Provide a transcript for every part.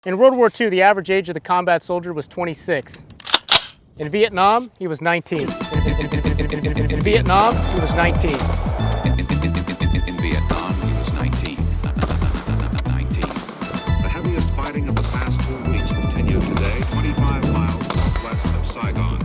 In World War II, the average age of the combat soldier was 26. In Vietnam, he was 19. In Vietnam, he was 19. In Vietnam, he was 19. 19. The heaviest fighting of the past 2 weeks continued today, 25 miles southwest of Saigon.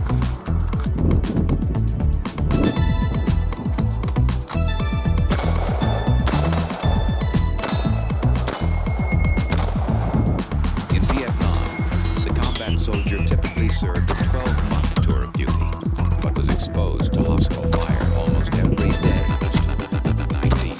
In Vietnam, the combat soldier typically served a 12-month tour of duty, but was exposed to hostile fire almost every day. 19.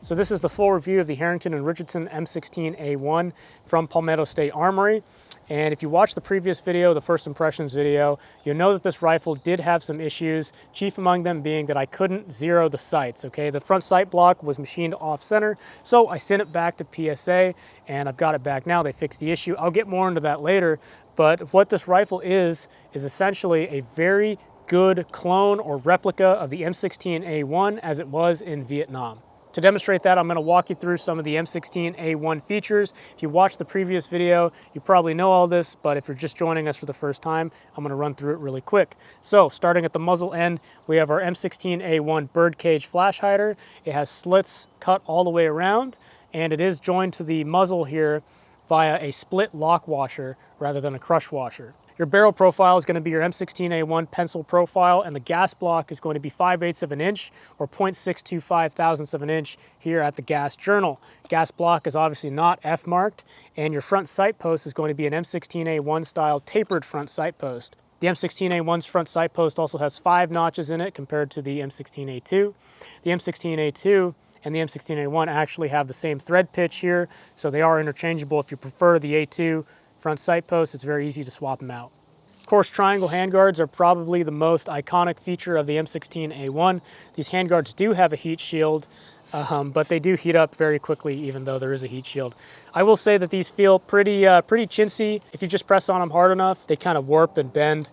So this is the full review of the Harrington Richardson M16A1 from Palmetto State Armory. And if you watched the previous video, the first impressions video, you'll know that this rifle did have some issues, chief among them being that I couldn't zero the sights, okay? The front sight block was machined off center, so I sent it back to PSA and I've got it back now. They fixed the issue. I'll get more into that later, but what this rifle is essentially a very good clone or replica of the M16A1 as it was in Vietnam. To demonstrate that, I'm going to walk you through some of the M16A1 features. If you watched the previous video, you probably know all this, but if you're just joining us for the first time, I'm going to run through it really quick. So, starting at the muzzle end, we have our M16A1 birdcage flash hider. It has slits cut all the way around, and it is joined to the muzzle here via a split lock washer rather than a crush washer. Your barrel profile is going to be your M16A1 pencil profile, and the gas block is going to be 5/8 of an inch or 0.625 thousandths of an inch here at the gas journal. Gas block is obviously not F marked, and your front sight post is going to be an M16A1 style tapered front sight post. The M16A1's front sight post also has 5 notches in it compared to the M16A2. The M16A2 and the M16A1 actually have the same thread pitch here, so they are interchangeable. If you prefer the A2 front sight post, it's very easy to swap them out. Of course, triangle handguards are probably the most iconic feature of the M16A1. These handguards do have a heat shield, but they do heat up very quickly even though there is a heat shield. I will say that these feel pretty chintzy. If you just press on them hard enough, they kind of warp and bend.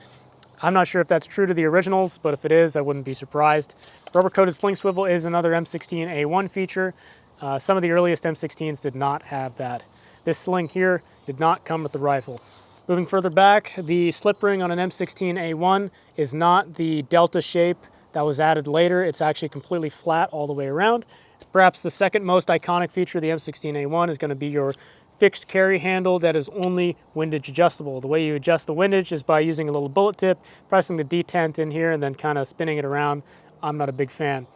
I'm not sure if that's true to the originals, but if it is, I wouldn't be surprised. Rubber-coated sling swivel is another M16A1 feature. Some of the earliest M16s did not have that. This sling here did not come with the rifle. Moving further back, the slip ring on an M16A1 is not the delta shape that was added later. It's actually completely flat all the way around. Perhaps the second most iconic feature of the M16A1 is going to be your fixed carry handle that is only windage adjustable. The way you adjust the windage is by using a little bullet tip, pressing the detent in here, and then kind of spinning it around. I'm not a big fan.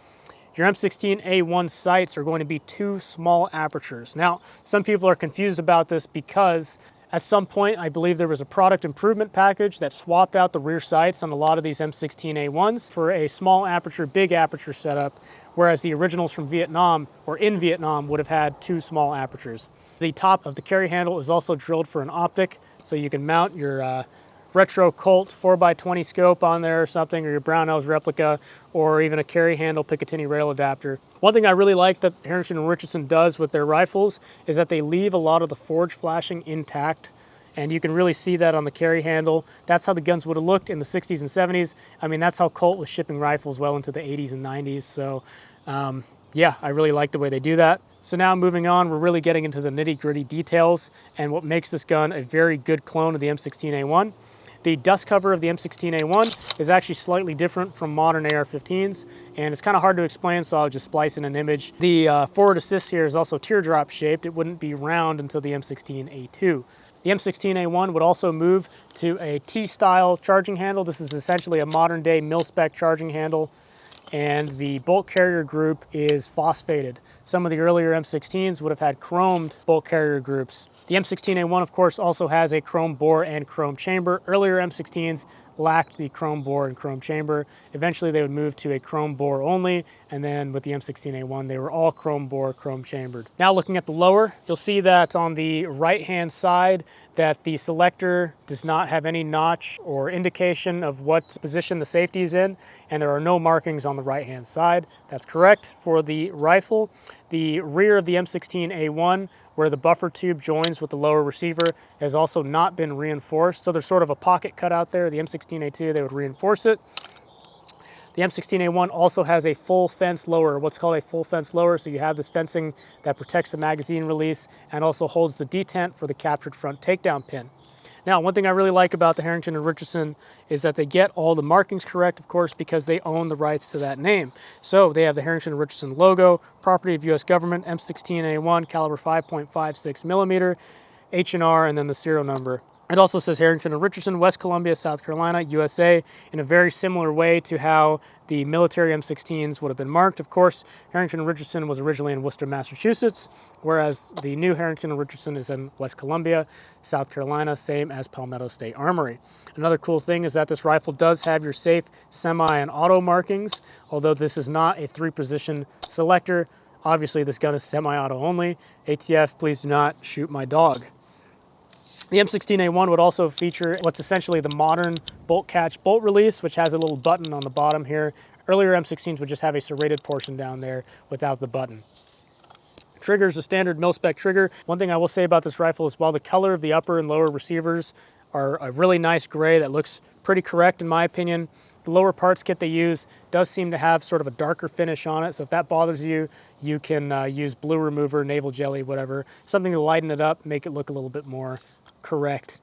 Your M16A1 sights are going to be 2 small apertures. Now, some people are confused about this because at some point, I believe there was a product improvement package that swapped out the rear sights on a lot of these M16A1s for a small aperture, big aperture setup, whereas the originals from Vietnam or in Vietnam would have had 2 small apertures. The top of the carry handle is also drilled for an optic, so you can mount your retro Colt 4x20 scope on there or something, or your Brownells replica, or even a carry handle Picatinny rail adapter. One thing I really like that Harrington Richardson does with their rifles is that they leave a lot of the forge flashing intact, and you can really see that on the carry handle. That's how the guns would have looked in the 60s and 70s. I mean, that's how Colt was shipping rifles well into the 80s and 90s, so yeah, I really like the way they do that. So now moving on, we're really getting into the nitty-gritty details and what makes this gun a very good clone of the M16A1. The dust cover of the M16A1 is actually slightly different from modern AR-15s, and it's kind of hard to explain, so I'll just splice in an image. The forward assist here is also teardrop shaped. It wouldn't be round until the M16A2. The M16A1 would also move to a T-style charging handle. This is essentially a modern-day mil-spec charging handle, and the bolt carrier group is phosphated. Some of the earlier M16s would have had chromed bolt carrier groups. The M16A1, of course, also has a chrome bore and chrome chamber. Earlier M16s lacked the chrome bore and chrome chamber. Eventually, they would move to a chrome bore only, and then with the M16A1, they were all chrome bore, chrome chambered. Now, looking at the lower, you'll see that on the right-hand side, that the selector does not have any notch or indication of what position the safety is in, and there are no markings on the right-hand side. That's correct for the rifle. The rear of the M16A1, where the buffer tube joins with the lower receiver, has also not been reinforced. So there's sort of a pocket cut out there. The M16A2, they would reinforce it. The M16A1 also has a full fence lower, what's called a full fence lower. So you have this fencing that protects the magazine release and also holds the detent for the captured front takedown pin. Now, one thing I really like about the Harrington and Richardson is that they get all the markings correct, of course, because they own the rights to that name. So they have the Harrington and Richardson logo, property of U.S. government, M16A1, caliber 5.56 millimeter, H&R, and then the serial number. It also says Harrington and Richardson, West Columbia, South Carolina, USA, in a very similar way to how the military M16s would have been marked. Of course, Harrington and Richardson was originally in Worcester, Massachusetts, whereas the new Harrington and Richardson is in West Columbia, South Carolina, same as Palmetto State Armory. Another cool thing is that this rifle does have your safe, semi, and auto markings, although this is not a 3-position selector. Obviously, this gun is semi-auto only. ATF, please do not shoot my dog. The M16A1 would also feature what's essentially the modern bolt catch bolt release, which has a little button on the bottom here. Earlier M16s would just have a serrated portion down there without the button. Trigger is a standard mil-spec trigger. One thing I will say about this rifle is while the color of the upper and lower receivers are a really nice gray that looks pretty correct in my opinion, the lower parts kit they use does seem to have sort of a darker finish on it. So if that bothers you, you can use blue remover, navel jelly, whatever, something to lighten it up, make it look a little bit more correct.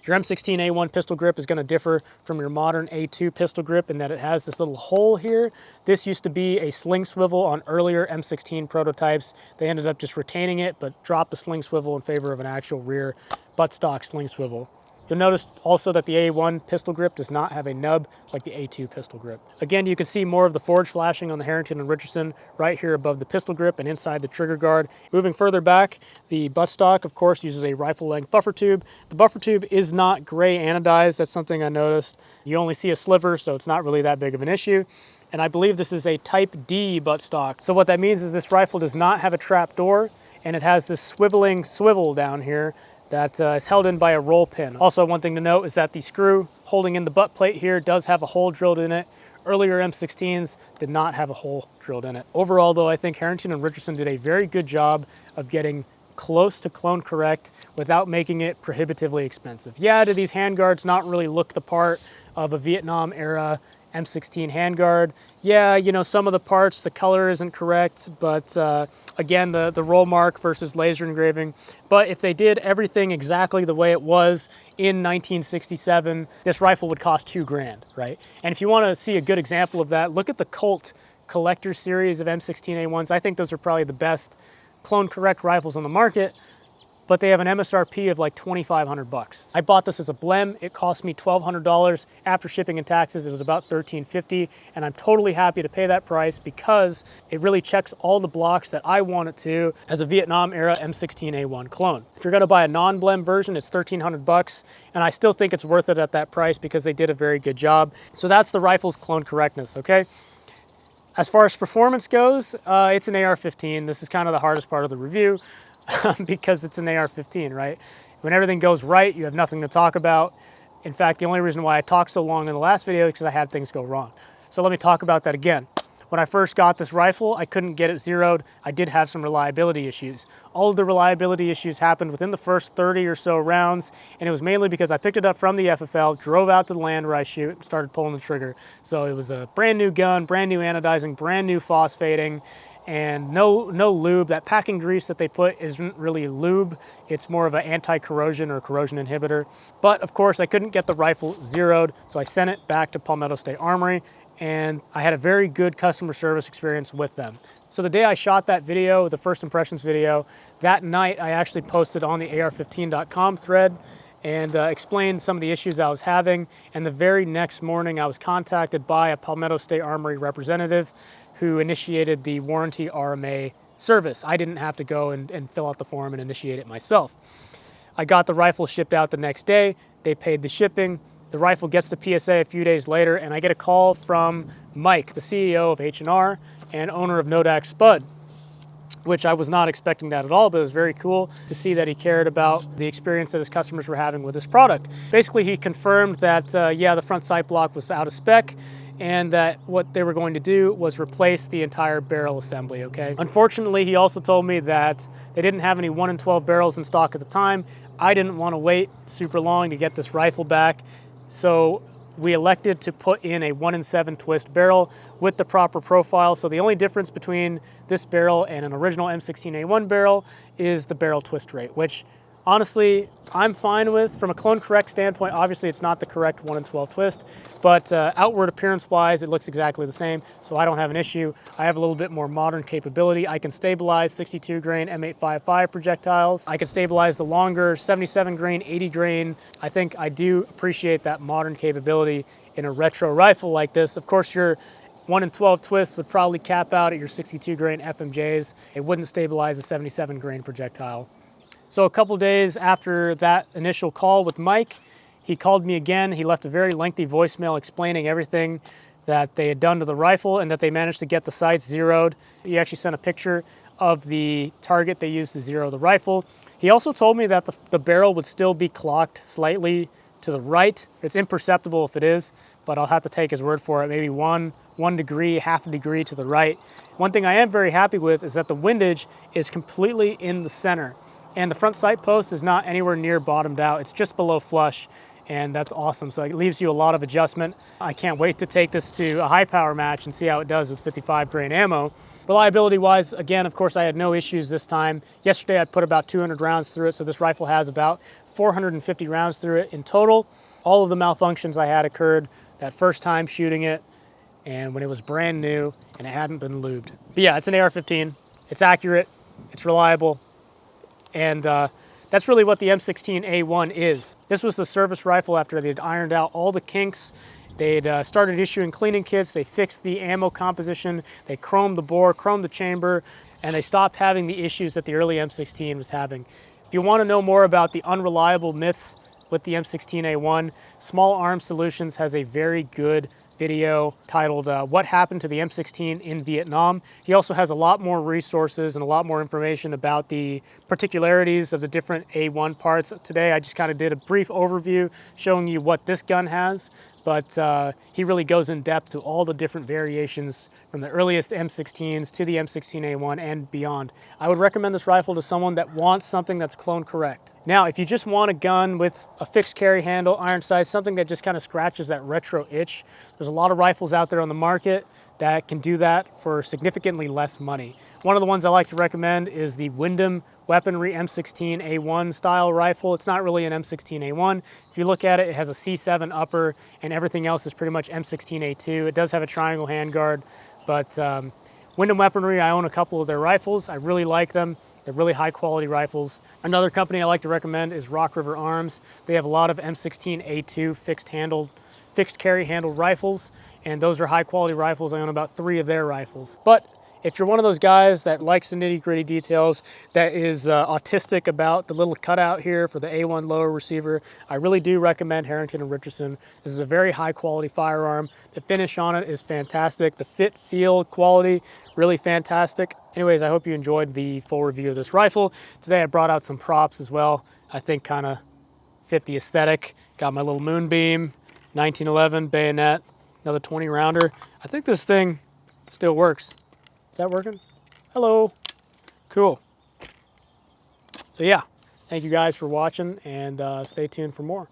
Your M16A1 pistol grip is going to differ from your modern A2 pistol grip in that it has this little hole here. This used to be a sling swivel on earlier M16 prototypes. They ended up just retaining it, but dropped the sling swivel in favor of an actual rear buttstock sling swivel. You'll notice also that the A1 pistol grip does not have a nub like the A2 pistol grip. Again, you can see more of the forge flashing on the Harrington and Richardson right here above the pistol grip and inside the trigger guard. Moving further back, the buttstock, of course, uses a rifle-length buffer tube. The buffer tube is not gray anodized. That's something I noticed. You only see a sliver, so it's not really that big of an issue. And I believe this is a Type D buttstock. So what that means is this rifle does not have a trap door, and it has this swiveling swivel down here that is held in by a roll pin. Also, one thing to note is that the screw holding in the butt plate here does have a hole drilled in it. Earlier M16s did not have a hole drilled in it. Overall, though, I think Harrington and Richardson did a very good job of getting close to clone correct without making it prohibitively expensive. Yeah, do these handguards not really look the part of a Vietnam era M16 handguard? Yeah, you know, some of the parts, the color isn't correct, but again, the roll mark versus laser engraving. But if they did everything exactly the way it was in 1967, this rifle would cost $2 grand, right? And if you want to see a good example of that, look at the Colt collector series of M16A1s. I think those are probably the best clone correct rifles on the market, but they have an MSRP of like $2,500. I bought this as a blem. It cost me $1,200. After shipping and taxes, it was about $1,350, and I'm totally happy to pay that price because it really checks all the blocks that I want it to as a Vietnam era M16A1 clone. If you're gonna buy a non-blem version, it's $1,300, and I still think it's worth it at that price because they did a very good job. So that's the rifle's clone correctness, okay? As far as performance goes, it's an AR-15. This is kind of the hardest part of the review. Because it's an AR-15, right? When everything goes right, you have nothing to talk about. In fact, the only reason why I talked so long in the last video is because I had things go wrong. So let me talk about that again. When I first got this rifle, I couldn't get it zeroed. I did have some reliability issues. All of the reliability issues happened within the first 30 or so rounds, and it was mainly because I picked it up from the FFL, drove out to the land where I shoot, and started pulling the trigger. So it was a brand new gun, brand new anodizing, brand new phosphating, and no lube. That packing grease that they put isn't really lube. It's more of an anti-corrosion or corrosion inhibitor. But of course, I couldn't get the rifle zeroed, so I sent it back to Palmetto State Armory, and I had a very good customer service experience with them. So the day I shot that video, the first impressions video, that night I actually posted on the AR-15.com thread and explained some of the issues I was having. And the very next morning, I was contacted by a Palmetto State Armory representative who initiated the warranty RMA service. I didn't have to go and fill out the form and initiate it myself. I got the rifle shipped out the next day. They paid the shipping. The rifle gets to PSA a few days later, and I get a call from Mike, the CEO of H&R and owner of Nodak Spud. which I was not expecting that at all, but it was very cool to see that he cared about the experience that his customers were having with this product. Basically, he confirmed that, yeah, the front sight block was out of spec, and that what they were going to do was replace the entire barrel assembly, okay? Unfortunately, he also told me that they didn't have any 1 in 12 barrels in stock at the time. I didn't want to wait super long to get this rifle back, so we elected to put in a 1 in 7 twist barrel with the proper profile. So the only difference between this barrel and an original M16A1 barrel is the barrel twist rate, which honestly, I'm fine with. From a clone correct standpoint, obviously it's not the correct 1 in 12 twist, but outward appearance wise, it looks exactly the same, so I don't have an issue. I have a little bit more modern capability. I can stabilize 62 grain M855 projectiles. I can stabilize the longer 77 grain, 80 grain. I think I do appreciate that modern capability in a retro rifle like this. Of course, your 1 in 12 twist would probably cap out at your 62 grain FMJs. It wouldn't stabilize a 77 grain projectile. So a couple days after that initial call with Mike, he called me again. He left a very lengthy voicemail explaining everything that they had done to the rifle and that they managed to get the sights zeroed. He actually sent a picture of the target they used to zero the rifle. He also told me that the barrel would still be clocked slightly to the right. It's imperceptible if it is, but I'll have to take his word for it. Maybe one degree, half a degree to the right. One thing I am very happy with is that the windage is completely in the center. And the front sight post is not anywhere near bottomed out. It's just below flush, and that's awesome. So it leaves you a lot of adjustment. I can't wait to take this to a high power match and see how it does with 55 grain ammo. Reliability wise, again, of course, I had no issues this time. Yesterday I put about 200 rounds through it, so this rifle has about 450 rounds through it in total. All of the malfunctions I had occurred that first time shooting it, and when it was brand new and it hadn't been lubed. But yeah, it's an AR-15. It's accurate, it's reliable, and that's really what the M16A1 is. This was the service rifle after they'd ironed out all the kinks. They'd started issuing cleaning kits. They fixed the ammo composition. They chromed the bore, chromed the chamber, and they stopped having the issues that the early M16 was having. If you want to know more about the unreliable myths with the M16A1, Small Arms Solutions has a very good video titled What Happened to the M16 in Vietnam. He also has a lot more resources and a lot more information about the particularities of the different A1 parts. Today I just kind of did a brief overview showing you what this gun has, but he really goes in depth to all the different variations from the earliest M16s to the M16A1 and beyond. I would recommend this rifle to someone that wants something that's clone correct. Now, if you just want a gun with a fixed carry handle, iron sights, something that just kind of scratches that retro itch, there's a lot of rifles out there on the market that can do that for significantly less money. One of the ones I like to recommend is the Wyndham Weaponry M16A1 style rifle. It's not really an M16A1. If you look at it, it has a C7 upper and everything else is pretty much M16A2. It does have a triangle handguard, but Wyndham Weaponry, I own a couple of their rifles. I really like them. They're really high quality rifles. Another company I like to recommend is Rock River Arms. They have a lot of M16A2 fixed carry handled rifles, and those are high quality rifles. I own about 3 of their rifles. But if you're one of those guys that likes the nitty gritty details, that is autistic about the little cutout here for the A1 lower receiver, I really do recommend Harrington Richardson. This is a very high quality firearm. The finish on it is fantastic. The fit, feel, quality, really fantastic. Anyways, I hope you enjoyed the full review of this rifle. Today I brought out some props as well. I think kind of fit the aesthetic. Got my little moonbeam, 1911 bayonet, another 20 rounder. I think this thing still works. Is that working? Hello. Cool. So yeah, thank you guys for watching, and stay tuned for more.